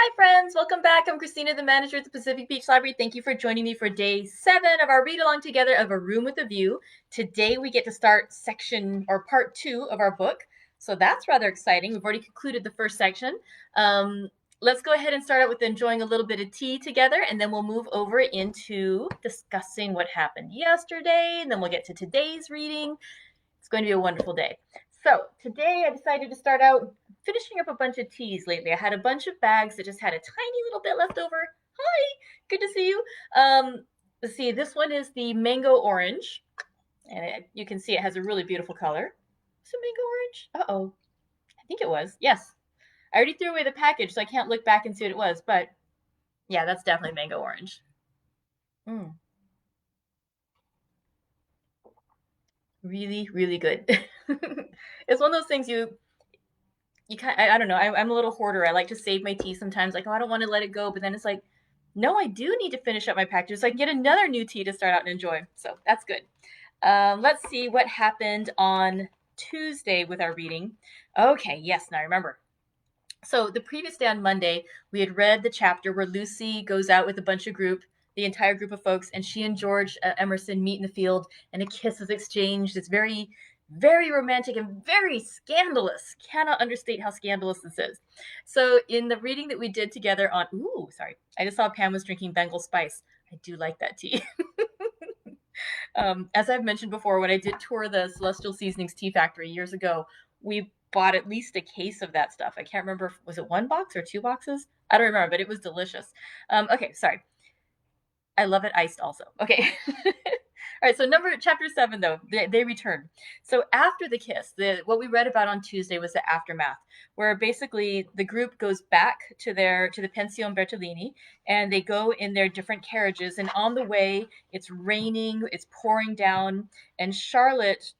Hi friends, welcome back. I'm Christina, the manager at the Pacific Beach Library. Thank you for joining me for day 7 of our read along together of A Room with a View. Today we get to start section or part 2 of our book. So that's rather exciting. We've already concluded the first section. Let's go ahead and start out with enjoying a little bit of tea together, and then we'll move over into discussing what happened yesterday, and then we'll get to today's reading. It's going to be a wonderful day. So today I decided to start out finishing up a bunch of teas lately. I had a bunch of bags that just had a tiny little bit left over. Hi, good to see you. Let's see, this one is the mango orange, and you can see it has a really beautiful color. Is it mango orange? Uh-oh, I think it was. Yes, I already threw away the package, so I can't look back and see what it was, but yeah, that's definitely mango orange. Mm, really, really good. It's one of those things you kind I don't know. I'm a little hoarder. I like to save my tea sometimes. Like, oh, I don't want to let it go, but then it's like, no, I do need to finish up my packages so I can get another new tea to start out and enjoy. So that's good. Let's see what happened on Tuesday with our reading. Okay, yes, now I remember. So the previous day on Monday, we had read the chapter where Lucy goes out with a bunch of the entire group of folks, and she and George Emerson meet in the field, and a kiss is exchanged. It's very, very romantic and very scandalous. Cannot understate how scandalous this is. So in the reading that we did together on, ooh, sorry, I just saw Pam was drinking Bengal Spice. I do like that tea. As I've mentioned before, when I did tour the Celestial Seasonings Tea Factory years ago, we bought at least a case of that stuff. I can't remember if was it 1 box or 2 boxes. I don't remember, but it was delicious. Okay, sorry. I love it iced also. Okay. All right, so chapter 7 though, they return. So after the kiss, what we read about on Tuesday was the aftermath, where basically the group goes back to the Pension Bertolini, and they go in their different carriages, and on the way it's raining, it's pouring down, and George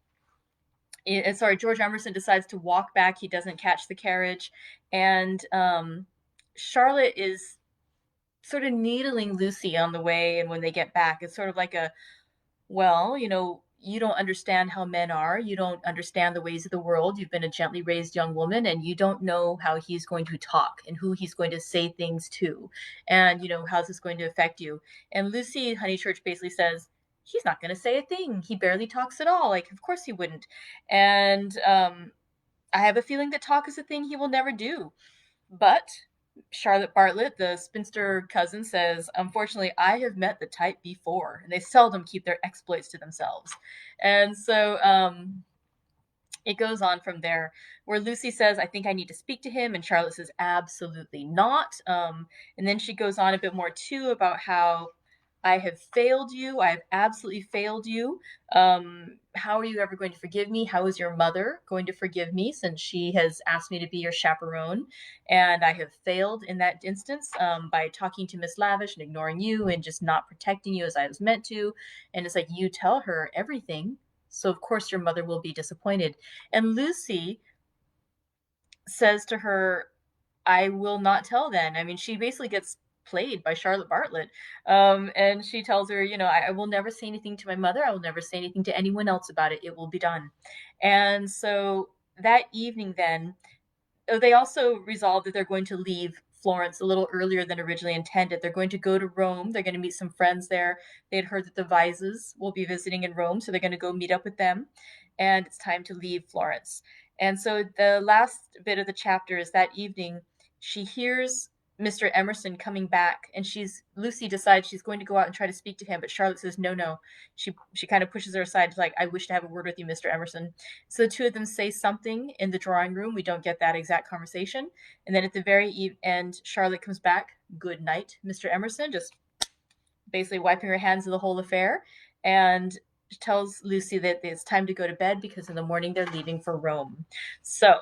Emerson decides to walk back. He doesn't catch the carriage, and Charlotte is sort of needling Lucy on the way, and when they get back, it's sort of like well, you don't understand how men are. You don't understand the ways of the world. You've been a gently raised young woman, and you don't know how he's going to talk and who he's going to say things to, and how's this going to affect you. And Lucy Honeychurch basically says, he's not going to say a thing. He barely talks at all. Like, of course he wouldn't. And I have a feeling that talk is a thing he will never do. But Charlotte Bartlett, the spinster cousin, says, unfortunately, I have met the type before, and they seldom keep their exploits to themselves. And so it goes on from there, where Lucy says, I think I need to speak to him, and Charlotte says, absolutely not. And then she goes on a bit more, too, about how I have failed you. I have absolutely failed you. How are you ever going to forgive me? How is your mother going to forgive me, since she has asked me to be your chaperone? And I have failed in that instance by talking to Miss Lavish and ignoring you and just not protecting you as I was meant to. And it's like, you tell her everything, so of course your mother will be disappointed. And Lucy says to her, I will not tell then. I mean, she basically gets played by Charlotte Bartlett. And she tells her, I will never say anything to my mother. I will never say anything to anyone else about it. It will be done. And so that evening, then, they also resolve that they're going to leave Florence a little earlier than originally intended. They're going to go to Rome. They're going to meet some friends there. They had heard that the Vises will be visiting in Rome, so they're going to go meet up with them. And it's time to leave Florence. And so the last bit of the chapter is that evening, she hears Mr. Emerson coming back, and Lucy decides she's going to go out and try to speak to him, but Charlotte says no, no. She kind of pushes her aside, like, I wish to have a word with you, Mr. Emerson. So the two of them say something in the drawing room. We don't get that exact conversation. And then at the very end, Charlotte comes back. Good night, Mr. Emerson, just basically wiping her hands of the whole affair, and tells Lucy that it's time to go to bed because in the morning they're leaving for Rome. So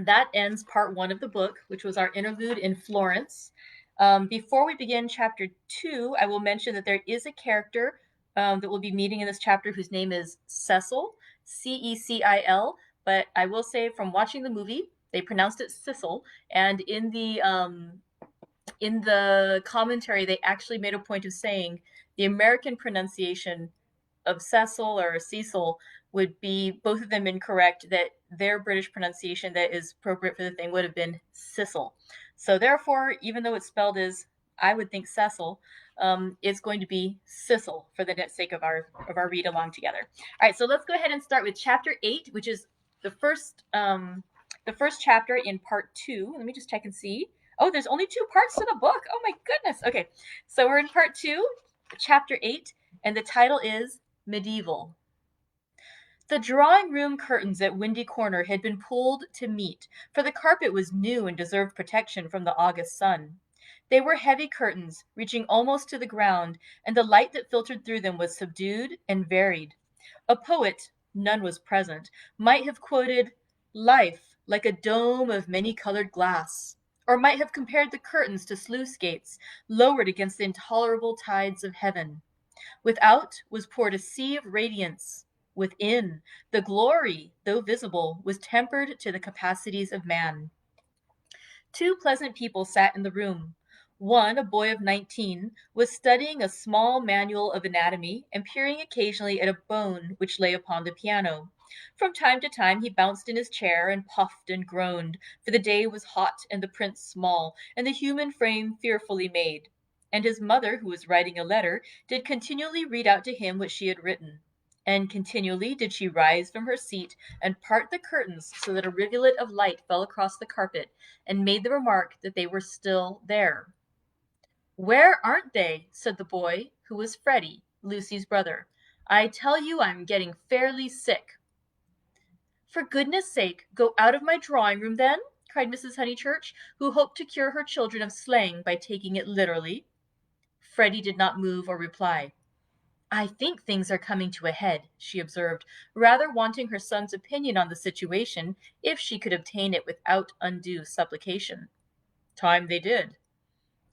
that ends part 1 of the book, which was our interlude in Florence. Before we begin chapter 2, I will mention that there is a character that we'll be meeting in this chapter whose name is Cecil, Cecil. But I will say, from watching the movie, they pronounced it Cecil, and in the commentary, they actually made a point of saying the American pronunciation of Cecil or Cecil would be both of them incorrect, that their British pronunciation that is appropriate for the thing would have been Cecil. So therefore, even though it's spelled as I would think Cecil, it's going to be Cecil for the sake of our read along together. All right, so let's go ahead and start with chapter 8, which is the first chapter in part 2. Let me just check and see. Oh, there's only 2 parts to the book. Oh my goodness. Okay, so we're in part 2, chapter 8, and the title is Medieval. The drawing-room curtains at Windy Corner had been pulled to meet, for the carpet was new and deserved protection from the August sun. They were heavy curtains, reaching almost to the ground, and the light that filtered through them was subdued and varied. A poet, none was present, might have quoted "Life like a dome of many-colored glass," or might have compared the curtains to sluice gates, lowered against the intolerable tides of heaven. Without was poured a sea of radiance. Within, the glory, though visible, was tempered to the capacities of man. 2 pleasant people sat in the room. One, a boy of 19, was studying a small manual of anatomy and peering occasionally at a bone which lay upon the piano. From time to time he bounced in his chair and puffed and groaned, for the day was hot and the prints small, and the human frame fearfully made. And his mother, who was writing a letter, did continually read out to him what she had written. And continually did she rise from her seat and part the curtains so that a rivulet of light fell across the carpet, and made the remark that they were still there. "Where aren't they?" said the boy, who was Freddie, Lucy's brother. "I tell you I'm getting fairly sick." "For goodness' sake, go out of my drawing-room, then?" cried Mrs. Honeychurch, who hoped to cure her children of slang by taking it literally. Freddie did not move or reply. "I think things are coming to a head," she observed, rather wanting her son's opinion on the situation if she could obtain it without undue supplication. Time they did.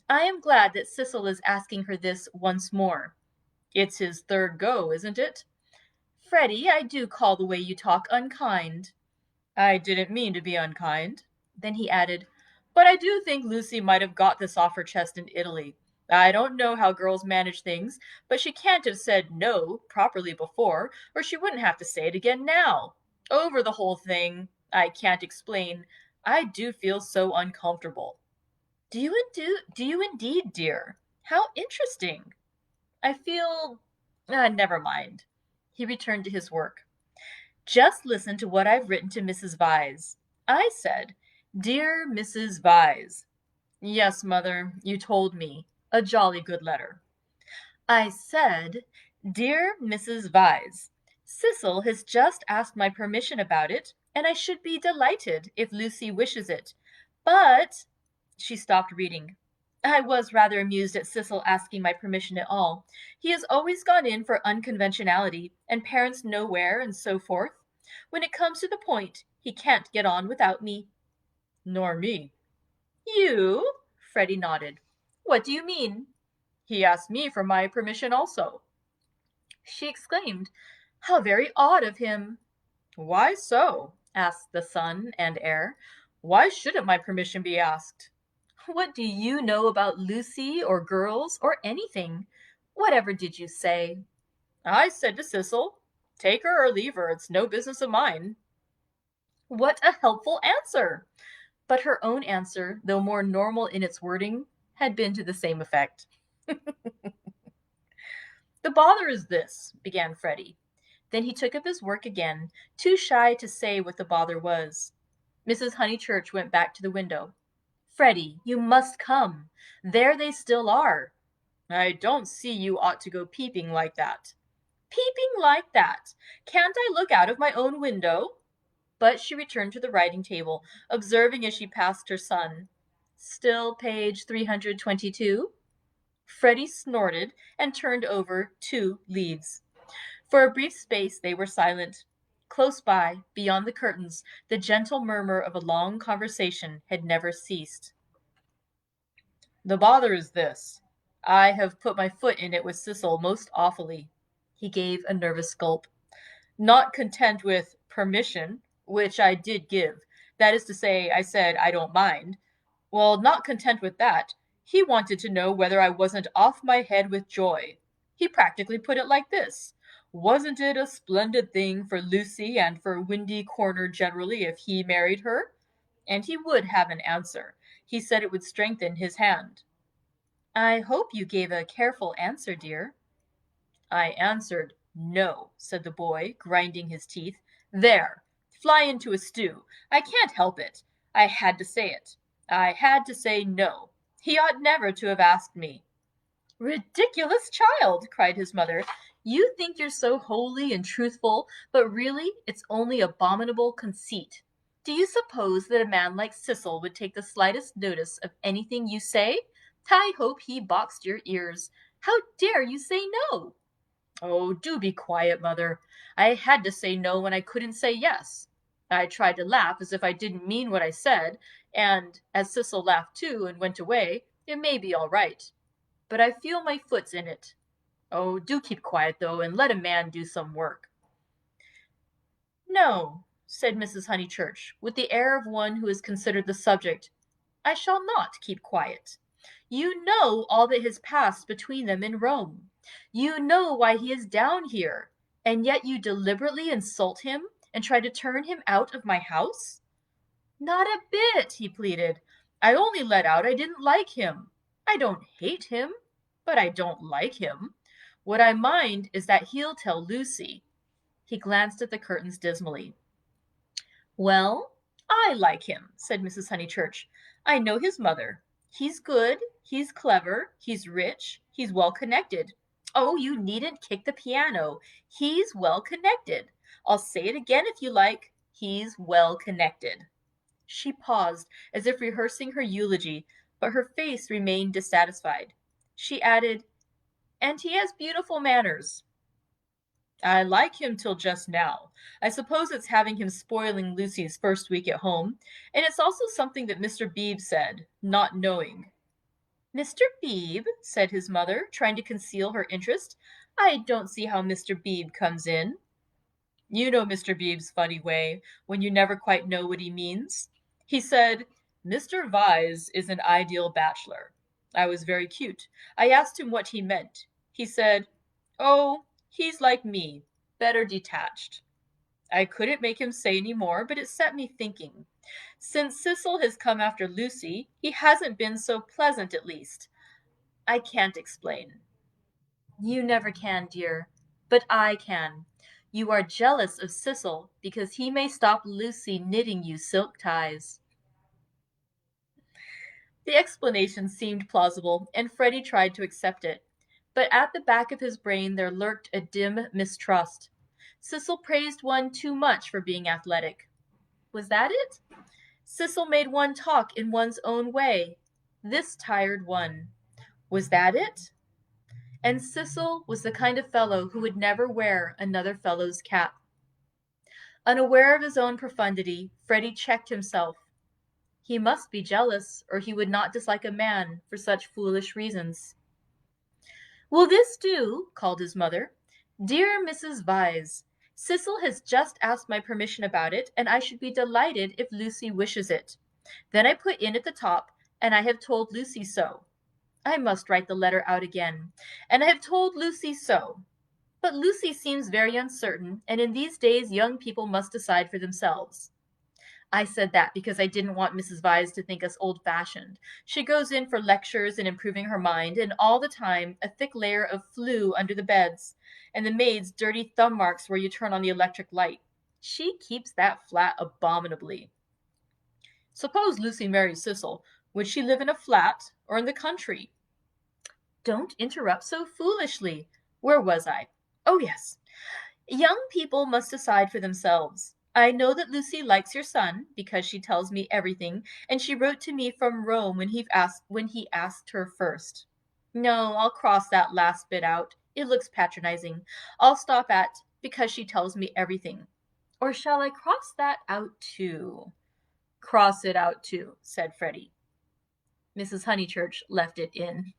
"I am glad that Cecil is asking her this once more. It's his 3rd go, isn't it? Freddie, I do call the way you talk unkind." "I didn't mean to be unkind." Then he added, "But I do think Lucy might have got this off her chest in Italy. I don't know how girls manage things, but she can't have said no properly before, or she wouldn't have to say it again now. Over the whole thing, I can't explain. I do feel so uncomfortable." Do you indeed, dear? How interesting. I feel never mind." He returned to his work. "Just listen to what I've written to Mrs. Vyse. I said, 'Dear Mrs. Vyse.'" "Yes, mother, you told me. A jolly good letter." "I said, 'Dear Mrs. Vyse, Cecil has just asked my permission about it, and I should be delighted if Lucy wishes it. But—'" She stopped reading. "I was rather amused at Cecil asking my permission at all. He has always gone in for unconventionality, and parents nowhere, and so forth. When it comes to the point, he can't get on without me." "Nor me." "You?" Freddie nodded. "What do you mean?" "He asked me for my permission also." She exclaimed, "How very odd of him!" "Why so?" asked the son and heir. "Why shouldn't my permission be asked?" "What do you know about Lucy or girls or anything? Whatever did you say?" "I said to Cecil, 'Take her or leave her, it's no business of mine.'" "What a helpful answer!" But her own answer, though more normal in its wording, had been to the same effect. "The bother is this," began Freddie. Then he took up his work again, too shy to say what the bother was. Mrs. Honeychurch went back to the window. "Freddie, you must come. There they still are." "I don't see you ought to go peeping like that." "Peeping like that? Can't I look out of my own window?" But she returned to the writing table, observing as she passed her son, "Still page 322?" Freddie snorted and turned over 2 leaves. For a brief space they were silent. Close by, beyond the curtains, the gentle murmur of a long conversation had never ceased. "The bother is this. I have put my foot in it with Cecil most awfully." He gave a nervous gulp. "Not content with permission, which I did give. That is to say, I said I don't mind. Well, not content with that, he wanted to know whether I wasn't off my head with joy. He practically put it like this. Wasn't it a splendid thing for Lucy and for Windy Corner generally if he married her? And he would have an answer. He said it would strengthen his hand. I hope you gave a careful answer, dear. I answered, no, said the boy, grinding his teeth. There, fly into a stew. I can't help it. I had to say it. I had to say no. He ought never to have asked me. Ridiculous child, cried his mother. You think you're so holy and truthful, but really it's only abominable conceit. Do you suppose that a man like Cecil would take the slightest notice of anything you say? I hope he boxed your ears. How dare you say no? Oh, do be quiet, mother. I had to say no when I couldn't say yes. I tried to laugh as if I didn't mean what I said, and as Cecil laughed too and went away, it may be all right. But I feel my foot's in it. Oh, do keep quiet, though, and let a man do some work. No, said Mrs. Honeychurch, with the air of one who has considered the subject. I shall not keep quiet. You know all that has passed between them in Rome. You know why he is down here, and yet you deliberately insult him and try to turn him out of my house? Not a bit, he pleaded. I only let out I didn't like him. I don't hate him, but I don't like him. What I mind is that he'll tell Lucy. He glanced at the curtains dismally. Well, I like him, said Mrs. Honeychurch. I know his mother. He's good, he's clever, he's rich, he's well connected. Oh, you needn't kick the piano. He's well connected. I'll say it again if you like. He's well connected. She paused, as if rehearsing her eulogy, but her face remained dissatisfied. She added, and he has beautiful manners. I like him till just now. I suppose it's having him spoiling Lucy's first week at home, and it's also something that Mr. Beebe said, not knowing. Mr. Beebe, said his mother, trying to conceal her interest. I don't see how Mr. Beebe comes in. You know Mr. Beebe's funny way, when you never quite know what he means. He said, Mr. Vyse is an ideal bachelor. I was very cute. I asked him what he meant. He said, oh, he's like me, better detached. I couldn't make him say any more, but it set me thinking. Since Cecil has come after Lucy, he hasn't been so pleasant, at least. I can't explain. You never can, dear, but I can. You are jealous of Cecil because he may stop Lucy knitting you silk ties. The explanation seemed plausible, and Freddie tried to accept it. But at the back of his brain there lurked a dim mistrust. Cecil praised one too much for being athletic. Was that it? Cecil made one talk in one's own way. This tired one. Was that it? And Cecil was the kind of fellow who would never wear another fellow's cap. Unaware of his own profundity, Freddie checked himself. He must be jealous, or he would not dislike a man for such foolish reasons. Will this do? Called his mother. Dear Mrs. Vyse, Cecil has just asked my permission about it, and I should be delighted if Lucy wishes it. Then I put in at the top, and I have told Lucy so. I must write the letter out again. And I have told Lucy so. But Lucy seems very uncertain, and in these days young people must decide for themselves. I said that because I didn't want Mrs. Vyse to think us old-fashioned. She goes in for lectures and improving her mind, and all the time a thick layer of flue under the beds, and the maid's dirty thumb marks where you turn on the electric light. She keeps that flat abominably. Suppose Lucy marries Cecil. Would she live in a flat or in the country? Don't interrupt so foolishly. Where was I? Oh, yes. Young people must decide for themselves. I know that Lucy likes your son, because she tells me everything, and she wrote to me from Rome when he asked her first. No, I'll cross that last bit out. It looks patronizing. I'll stop at, because she tells me everything. Or shall I cross that out too? Cross it out too, said Freddie. Mrs. Honeychurch left it in.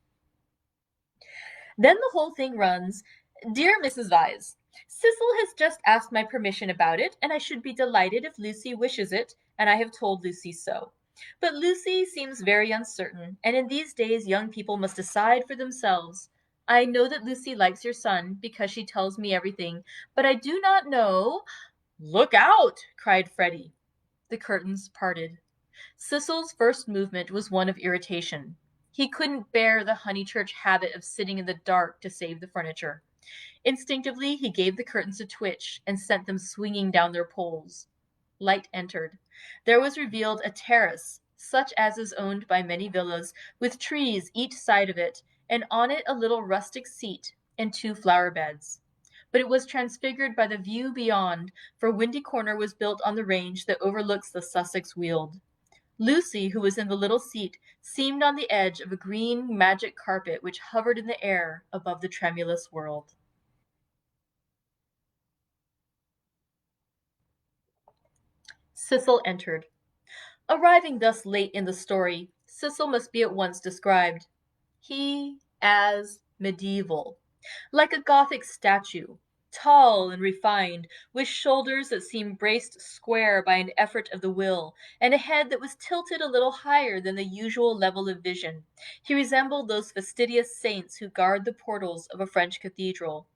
Then the whole thing runs, Dear Mrs. Vyse, Cecil has just asked my permission about it, and I should be delighted if Lucy wishes it, and I have told Lucy so. But Lucy seems very uncertain, and in these days young people must decide for themselves. I know that Lucy likes your son because she tells me everything, but I do not know. Look out! Cried Freddie. The curtains parted. Cecil's first movement was one of irritation. He couldn't bear the Honeychurch habit of sitting in the dark to save the furniture. Instinctively, he gave the curtains a twitch and sent them swinging down their poles. Light entered. There was revealed a terrace, such as is owned by many villas, with trees each side of it, and on it a little rustic seat and two flower beds. But it was transfigured by the view beyond, for Windy Corner was built on the range that overlooks the Sussex Weald. Lucy, who was in the little seat, seemed on the edge of a green magic carpet which hovered in the air above the tremulous world. Cecil entered. Arriving thus late in the story, Cecil must be at once described. He as medieval, like a Gothic statue, tall and refined, with shoulders that seemed braced square by an effort of the will, and a head that was tilted a little higher than the usual level of vision. He resembled those fastidious saints who guard the portals of a French cathedral.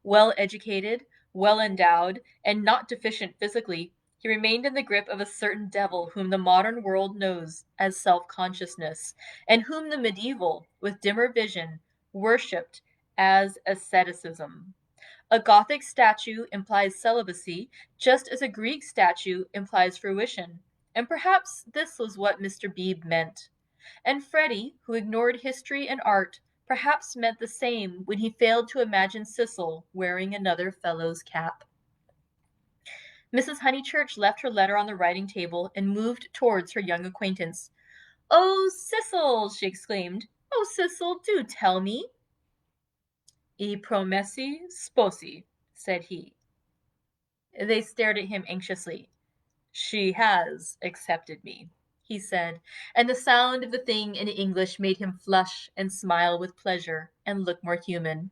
Well educated, well endowed, and not deficient physically, he remained in the grip of a certain devil whom the modern world knows as self-consciousness, and whom the medieval, with dimmer vision, worshipped as asceticism. A Gothic statue implies celibacy, just as a Greek statue implies fruition, and perhaps this was what Mr. Beebe meant. And Freddie, who ignored history and art, perhaps meant the same when he failed to imagine Cecil wearing another fellow's cap. Mrs. Honeychurch left her letter on the writing table and moved towards her young acquaintance. "Oh, Cecil!" she exclaimed. "Oh, Cecil, do tell me." "I promessi sposi," said he. They stared at him anxiously. "She has accepted me," he said, and the sound of the thing in English made him flush and smile with pleasure and look more human.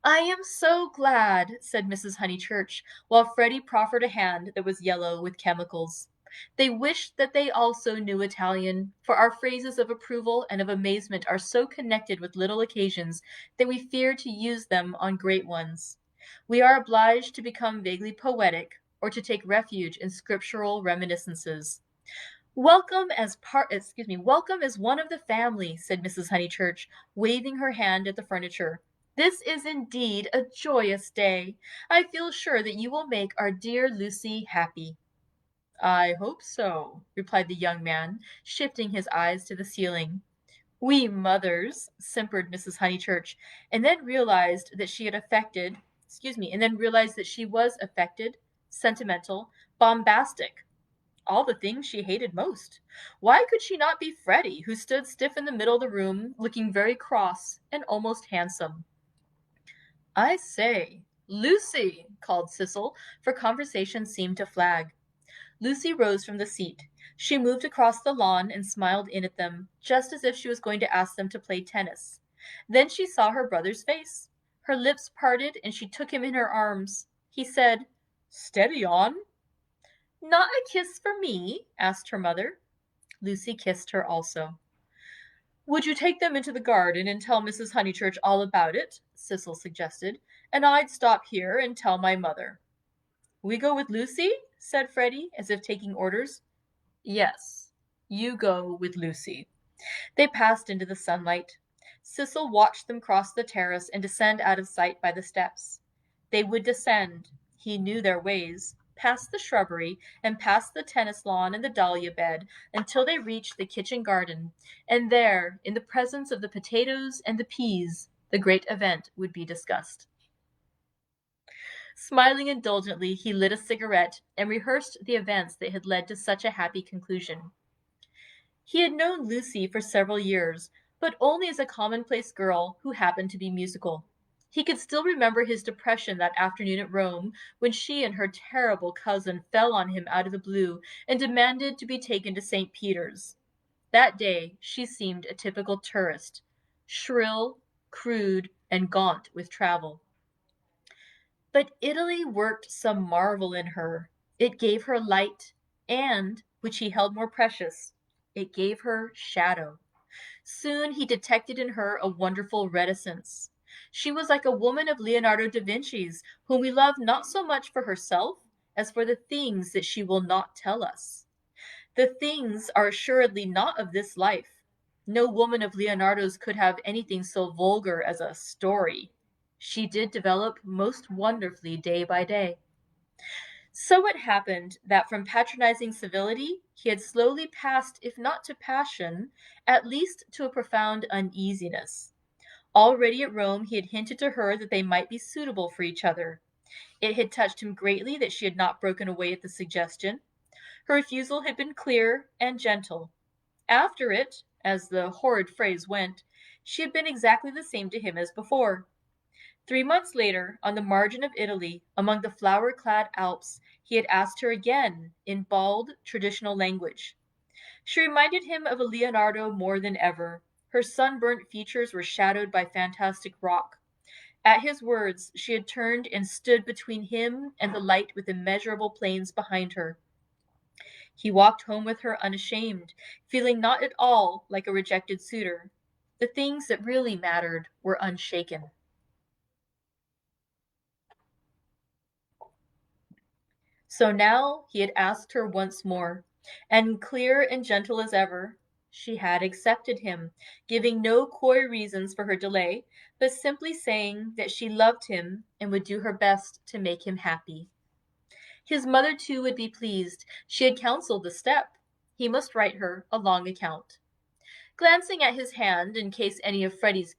"I am so glad," said Mrs. Honeychurch, while Freddie proffered a hand that was yellow with chemicals. They wished that they also knew Italian, for our phrases of approval and of amazement are so connected with little occasions that we fear to use them on great ones. We are obliged to become vaguely poetic, or to take refuge in scriptural reminiscences. Welcome as one of the family," said Mrs. Honeychurch, waving her hand at the furniture. "This is indeed a joyous day. I feel sure that you will make our dear Lucy happy." "I hope so," replied the young man, shifting his eyes to the ceiling. "We mothers," simpered Mrs. Honeychurch, and then realized that she was affected, sentimental, bombastic, all the things she hated most. Why could she not be Freddie, who stood stiff in the middle of the room, looking very cross and almost handsome? "I say, Lucy!" called Cecil, for conversation seemed to flag. Lucy rose from the seat. She moved across the lawn and smiled in at them, just as if she was going to ask them to play tennis. Then she saw her brother's face. Her lips parted and she took him in her arms. He said, "Steady on." "Not a kiss for me?" asked her mother. Lucy kissed her also. "Would you take them into the garden and tell Mrs. Honeychurch all about it?" Cecil suggested, "and I'd stop here and tell my mother." "We go with Lucy?" said Freddie, as if taking orders. "Yes, you go with Lucy." They passed into the sunlight. Cecil watched them cross the terrace and descend out of sight by the steps. They would descend, he knew their ways, past the shrubbery and past the tennis lawn and the dahlia bed until they reached the kitchen garden, and there, in the presence of the potatoes and the peas, the great event would be discussed. Smiling indulgently, he lit a cigarette and rehearsed the events that had led to such a happy conclusion. He had known Lucy for several years, but only as a commonplace girl who happened to be musical. He could still remember his depression that afternoon at Rome, when she and her terrible cousin fell on him out of the blue and demanded to be taken to St. Peter's. That day she seemed a typical tourist, shrill, crude, and gaunt with travel. But Italy worked some marvel in her. It gave her light, and, which he held more precious, it gave her shadow. Soon he detected in her a wonderful reticence. She was like a woman of Leonardo da Vinci's, whom we love not so much for herself as for the things that she will not tell us. The things are assuredly not of this life. No woman of Leonardo's could have anything so vulgar as a story. She did develop most wonderfully day by day. So it happened that from patronizing civility he had slowly passed, if not to passion, at least to a profound uneasiness. Already at Rome he had hinted to her that they might be suitable for each other. It had touched him greatly that she had not broken away at the suggestion. Her refusal had been clear and gentle. After it, as the horrid phrase went, she had been exactly the same to him as before. 3 months later, on the margin of Italy, among the flower-clad Alps, he had asked her again, in bald, traditional language. She reminded him of a Leonardo more than ever. Her sunburnt features were shadowed by fantastic rock. At his words, she had turned and stood between him and the light with immeasurable plains behind her. He walked home with her unashamed, feeling not at all like a rejected suitor. The things that really mattered were unshaken. So now he had asked her once more, and clear and gentle as ever, she had accepted him, giving no coy reasons for her delay, but simply saying that she loved him and would do her best to make him happy. His mother too would be pleased. She had counseled the step. He must write her a long account. Glancing at his hand in case any of Freddie's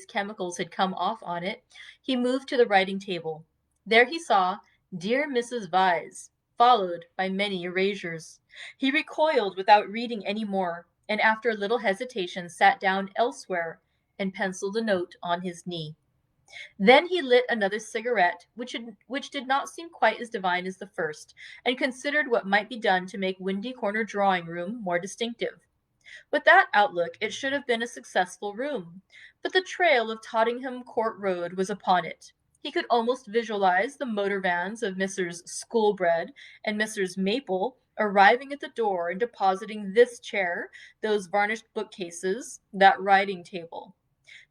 chemicals had come off on it, he moved to the writing table. There he saw "Dear Mrs. Vyse," followed by many erasures. He recoiled without reading any more, and after a little hesitation sat down elsewhere and penciled a note on his knee. Then he lit another cigarette, which did not seem quite as divine as the first, and considered what might be done to make Windy Corner drawing room more distinctive. With that outlook it should have been a successful room, but the trail of Tottenham Court Road was upon it. He could almost visualize the motor vans of Messrs. Schoolbread and Messrs. Maple arriving at the door and depositing this chair, those varnished bookcases, that writing table.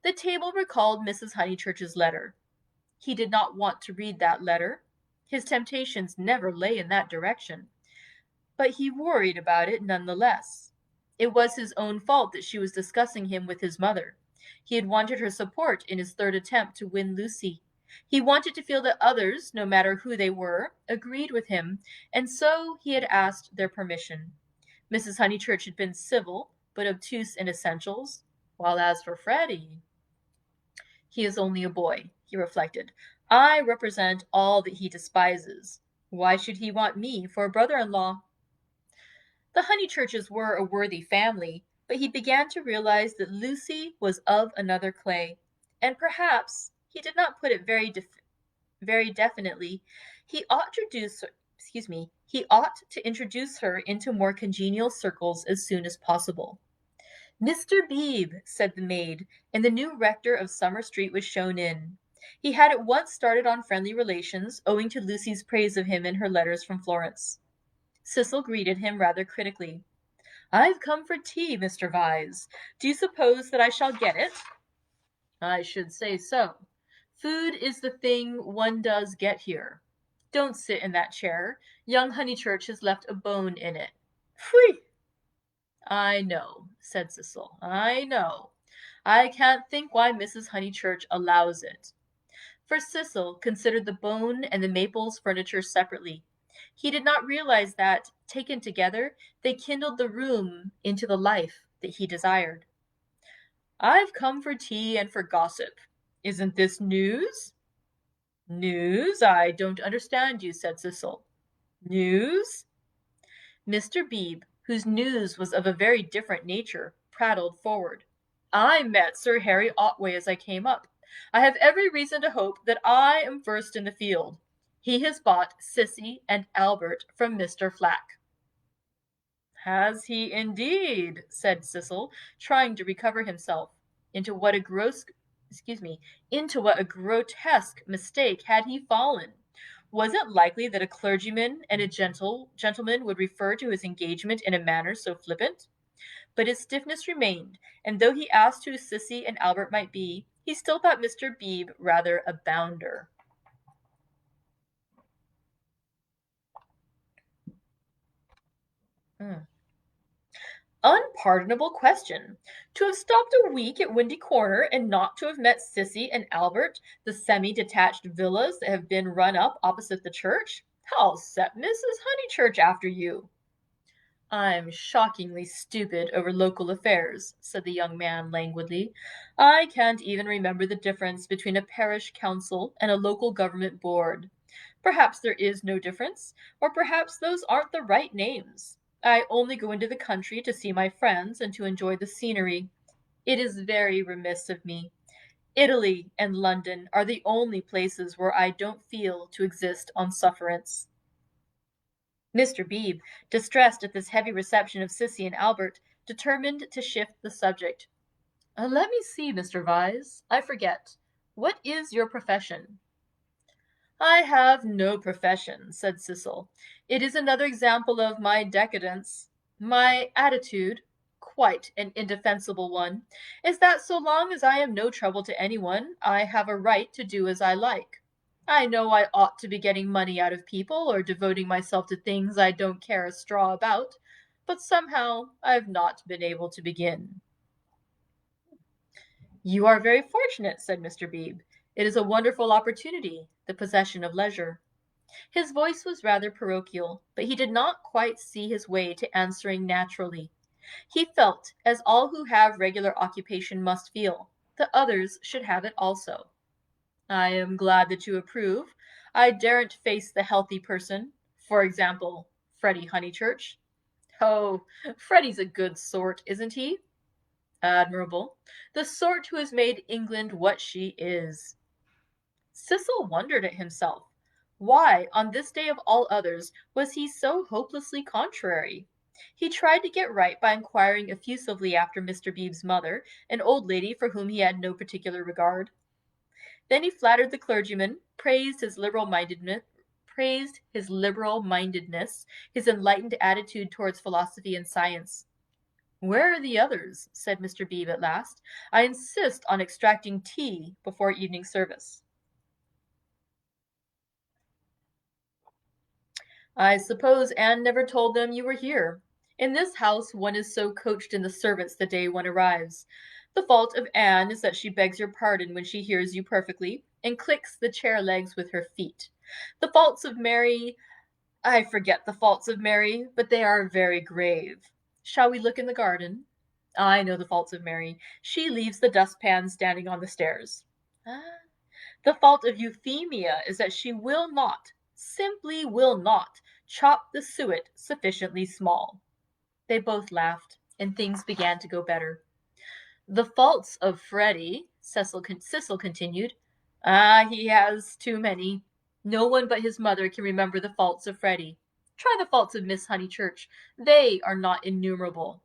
The table recalled Mrs. Honeychurch's letter. He did not want to read that letter. His temptations never lay in that direction. But he worried about it none the less. It was his own fault that she was discussing him with his mother. He had wanted her support in his third attempt to win Lucy. He wanted to feel that others, no matter who they were, agreed with him, and so he had asked their permission. Mrs. Honeychurch had been civil, but obtuse in essentials, while as for Freddie— He is only a boy, he reflected. I represent all that he despises. Why should he want me for a brother-in-law? The Honeychurches were a worthy family, but he began to realize that Lucy was of another clay, and perhaps, he did not put it very definitely, he ought to introduce her into more congenial circles as soon as possible. Mr. Beebe, said the maid, and the new rector of Summer Street was shown in. He had at once started on friendly relations, owing to Lucy's praise of him in her letters from Florence. Cecil greeted him rather critically. I've come for tea, Mr. Vyse. Do you suppose that I shall get it? I should say so. Food is the thing one does get here. Don't sit in that chair. Young Honeychurch has left a bone in it. Phui! I know, said Cecil. I know. I can't think why Mrs. Honeychurch allows it. For Cecil considered the bone and the Maples furniture separately. He did not realize that, taken together, they kindled the room into the life that he desired. I've come for tea and for gossip. Isn't this news? News? I don't understand you, said Cecil. News? Mr. Beebe, whose news was of a very different nature, prattled forward. I met Sir Harry Otway as I came up. I have every reason to hope that I am first in the field. He has bought Sissy and Albert from Mr. Flack. Has he indeed? Said Cecil, trying to recover himself. Into what a grotesque mistake had he fallen? Was it likely that a clergyman and a gentleman would refer to his engagement in a manner so flippant? But his stiffness remained, and though he asked who Sissy and Albert might be, he still thought Mr. Beebe rather a bounder. Mm. Unpardonable question. To have stopped a week at Windy Corner and not to have met Sissy and Albert, the semi-detached villas that have been run up opposite the church? I'll set Mrs. Honeychurch after you. I'm shockingly stupid over local affairs, said the young man languidly. I can't even remember the difference between a parish council and a local government board. Perhaps there is no difference, or perhaps those aren't the right names. I only go into the country to see my friends and to enjoy the scenery. It is very remiss of me. Italy and London are the only places where I don't feel to exist on sufferance. Mr. Beebe, distressed at this heavy reception of Sissy and Albert, determined to shift the subject. Let me see, Mr. Vyse. I forget. What is your profession? I have no profession, said Cecil. It is another example of my decadence. My attitude, quite an indefensible one, is that so long as I am no trouble to anyone, I have a right to do as I like. I know I ought to be getting money out of people or devoting myself to things I don't care a straw about, but somehow I've not been able to begin. You are very fortunate, said Mr. Beebe. It is a wonderful opportunity, the possession of leisure. His voice was rather parochial, but he did not quite see his way to answering naturally. He felt, as all who have regular occupation must feel, that others should have it also. I am glad that you approve. I daren't face the healthy person, for example, Freddie Honeychurch. Oh, Freddie's a good sort, isn't he? Admirable. The sort who has made England what she is. Cecil wondered at himself. Why, on this day of all others, was he so hopelessly contrary? He tried to get right by inquiring effusively after Mr. Beebe's mother, an old lady for whom he had no particular regard. Then he flattered the clergyman, praised his liberal-mindedness, his enlightened attitude towards philosophy and science. Where are the others? Said Mr. Beebe at last. I insist on extracting tea before evening service. I suppose Anne never told them you were here. In this house one is so coached in the servants the day one arrives. The fault of Anne is that she begs your pardon when she hears you perfectly, and clicks the chair legs with her feet. The faults of Mary, I forget the faults of Mary, but they are very grave. Shall we look in the garden? I know the faults of Mary. She leaves the dustpan standing on the stairs. Ah, the fault of Euphemia is that she will not, simply will not, chop the suet sufficiently small. They both laughed, and things began to go better. The faults of Freddie, Cecil continued. Ah, he has too many. No one but his mother can remember the faults of Freddie. Try the faults of Miss Honeychurch. They are not innumerable.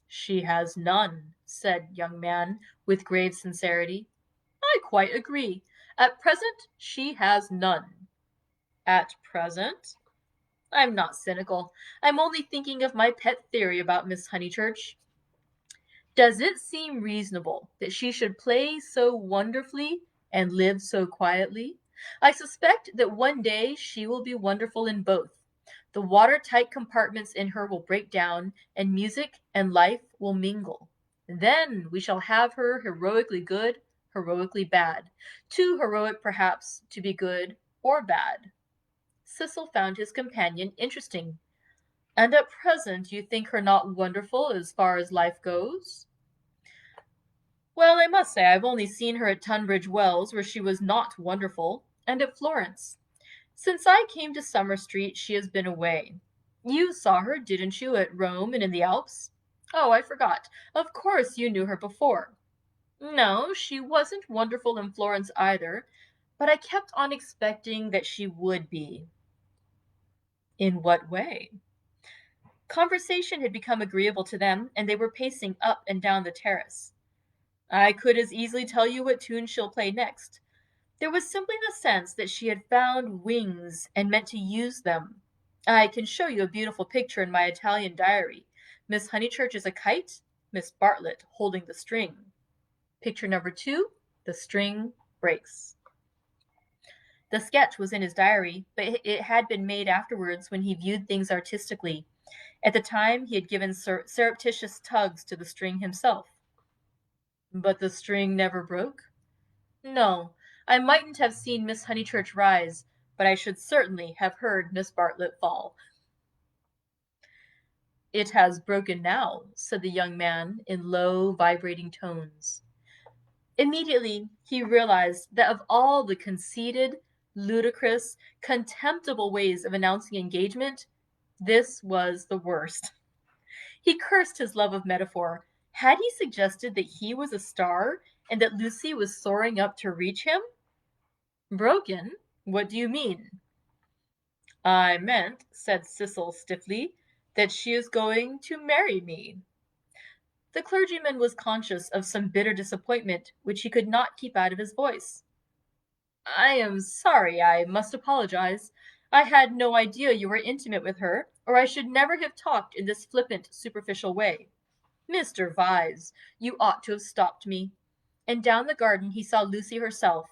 She has none, said young man, with grave sincerity. I quite agree. At present, she has none. At present? I'm not cynical. I'm only thinking of my pet theory about Miss Honeychurch. Does it seem reasonable that she should play so wonderfully and live so quietly? I suspect that one day she will be wonderful in both. The watertight compartments in her will break down, and music and life will mingle. Then we shall have her heroically good, heroically bad. Too heroic, perhaps, to be good or bad. Cecil found his companion interesting. And at present you think her not wonderful as far as life goes? Well, I must say I've only seen her at Tunbridge Wells, where she was not wonderful, and at Florence. Since I came to Summer Street she has been away. You saw her, didn't you, at Rome and in the Alps? Oh, I forgot. Of course you knew her before. No, she wasn't wonderful in Florence either, but I kept on expecting that she would be. In what way? Conversation had become agreeable to them, and they were pacing up and down the terrace. I could as easily tell you what tune she'll play next. There was simply the sense that she had found wings and meant to use them. I can show you a beautiful picture in my Italian diary. Miss Honeychurch is a kite, Miss Bartlett holding the string. Picture number 2, the string breaks. The sketch was in his diary, but it had been made afterwards when he viewed things artistically. At the time, he had given surreptitious tugs to the string himself. But the string never broke? No, I mightn't have seen Miss Honeychurch rise, but I should certainly have heard Miss Bartlett fall. It has broken now, said the young man in low, vibrating tones. Immediately he realized that of all the conceited, ludicrous, contemptible ways of announcing engagement, this was the worst. He cursed his love of metaphor. Had he suggested that he was a star and that Lucy was soaring up to reach him? Broken? What do you mean? I meant, said Cecil stiffly, that she is going to marry me. The clergyman was conscious of some bitter disappointment which he could not keep out of his voice. I am sorry, I must apologize. I had no idea you were intimate with her, or I should never have talked in this flippant, superficial way. Mr. Vyse, you ought to have stopped me. And down the garden he saw Lucy herself.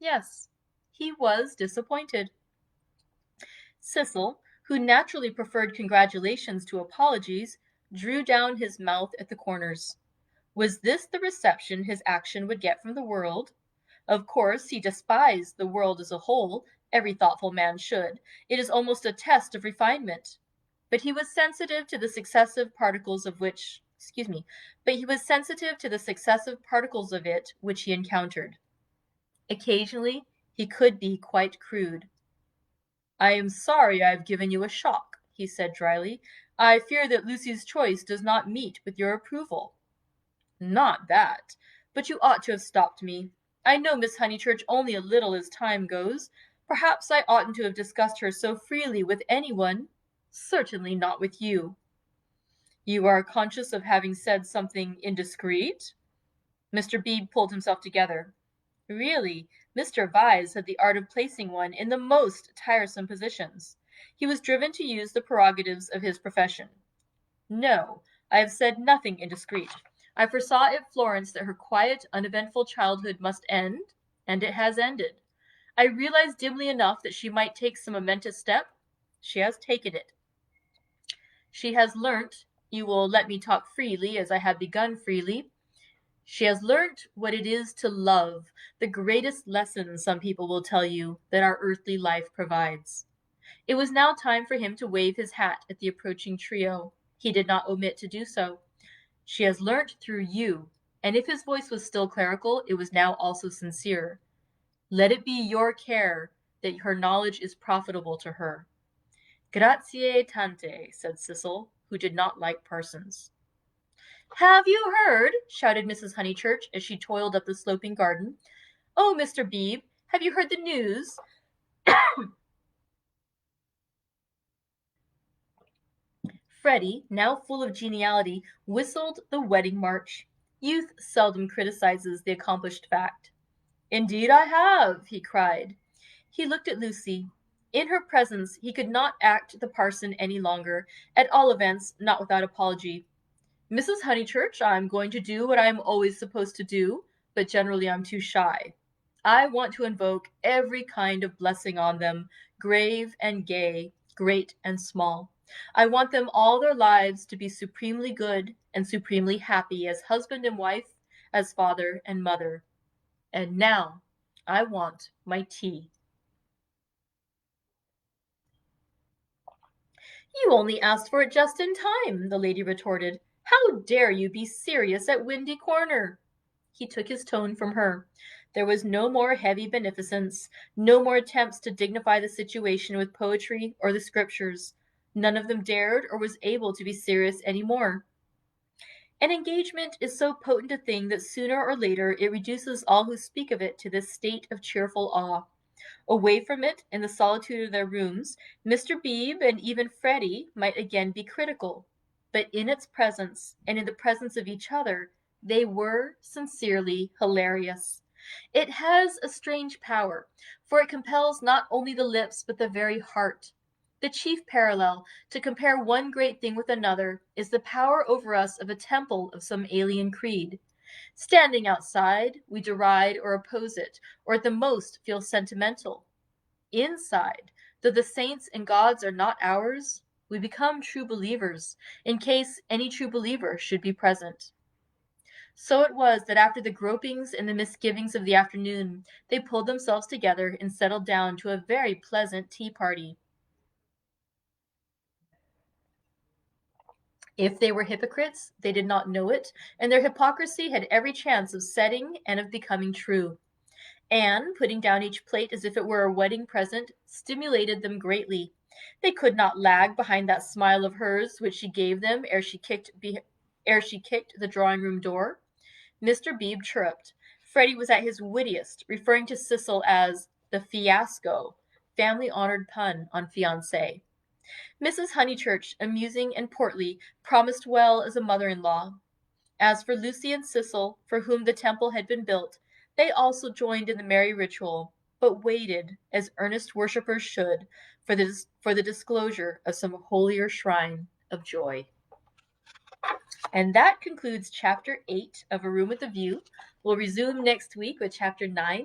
Yes, he was disappointed. Cecil, who naturally preferred congratulations to apologies, drew down his mouth at the corners. Was this the reception his action would get from the world? Of course, he despised the world as a whole. Every thoughtful man should. It is almost a test of refinement. But he was sensitive to the successive particles of it which he encountered. Occasionally, he could be quite crude. I am sorry I have given you a shock, he said dryly. I fear that Lucy's choice does not meet with your approval. Not that, but you ought to have stopped me. I know Miss Honeychurch only a little as time goes. Perhaps I oughtn't to have discussed her so freely with anyone. Certainly not with you. You are conscious of having said something indiscreet? Mr. Beebe pulled himself together. Really, Mr. Vyse had the art of placing one in the most tiresome positions. He was driven to use the prerogatives of his profession. No, I have said nothing indiscreet. I foresaw at Florence that her quiet, uneventful childhood must end, and it has ended. I realized dimly enough that she might take some momentous step. She has taken it. She has learnt, you will let me talk freely as I have begun freely, she has learnt what it is to love, the greatest lesson, some people will tell you, that our earthly life provides. It was now time for him to wave his hat at the approaching trio. He did not omit to do so. She has learnt through you, and if his voice was still clerical, it was now also sincere. Let it be your care that her knowledge is profitable to her. Grazie tante, said Cecil, who did not like parsons. Have you heard? Shouted Mrs. Honeychurch as she toiled up the sloping garden. Oh, Mr. Beebe, have you heard the news? Freddie, now full of geniality, whistled the wedding march. Youth seldom criticizes the accomplished fact. Indeed I have, he cried. He looked at Lucy. In her presence he could not act the parson any longer, at all events not without apology. Mrs. Honeychurch, I'm going to do what I am always supposed to do, but generally I'm too shy. I want to invoke every kind of blessing on them, grave and gay, great and small. I want them all their lives to be supremely good and supremely happy as husband and wife, as father and mother. And now I want my tea. You only asked for it just in time, the lady retorted. How dare you be serious at Windy Corner? He took his tone from her. There was no more heavy beneficence, no more attempts to dignify the situation with poetry or the scriptures. None of them dared or was able to be serious any more. An engagement is so potent a thing that sooner or later it reduces all who speak of it to this state of cheerful awe. Away from it, in the solitude of their rooms, Mr. Beebe and even Freddie might again be critical. But in its presence, and in the presence of each other, they were sincerely hilarious. It has a strange power, for it compels not only the lips but the very heart. The chief parallel, to compare one great thing with another, is the power over us of a temple of some alien creed. Standing outside, we deride or oppose it, or at the most feel sentimental. Inside, though the saints and gods are not ours, we become true believers, in case any true believer should be present. So it was that after the gropings and the misgivings of the afternoon, they pulled themselves together and settled down to a very pleasant tea party. If they were hypocrites, they did not know it, and their hypocrisy had every chance of setting and of becoming true. Anne, putting down each plate as if it were a wedding present, stimulated them greatly. They could not lag behind that smile of hers which she gave them ere she kicked the drawing-room door. Mr. Beebe chirruped. Freddie was at his wittiest, referring to Cecil as the fiasco, family-honored pun on fiancé. Mrs. Honeychurch, amusing and portly, promised well as a mother-in-law. As for Lucy and Cecil, for whom the temple had been built, they also joined in the merry ritual, but waited, as earnest worshippers should, for the disclosure of some holier shrine of joy. And that concludes Chapter 8 of A Room with a View. We'll resume next week with Chapter 9.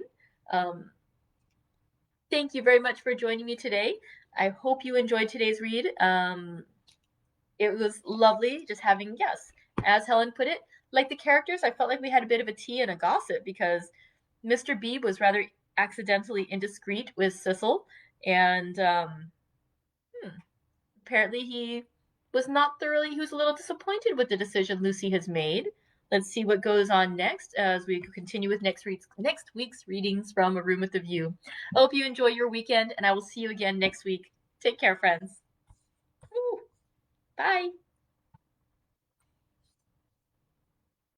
Thank you very much for joining me today. I hope you enjoyed today's read. It was lovely just having, yes, as Helen put it, like the characters, I felt like we had a bit of a tea and a gossip because Mr. Beebe was rather accidentally indiscreet with Cecil, and apparently he was a little disappointed with the decision Lucy has made. Let's see what goes on next as we continue with next week's readings from A Room with a View. I hope you enjoy your weekend, and I will see you again next week. Take care, friends. Woo. Bye.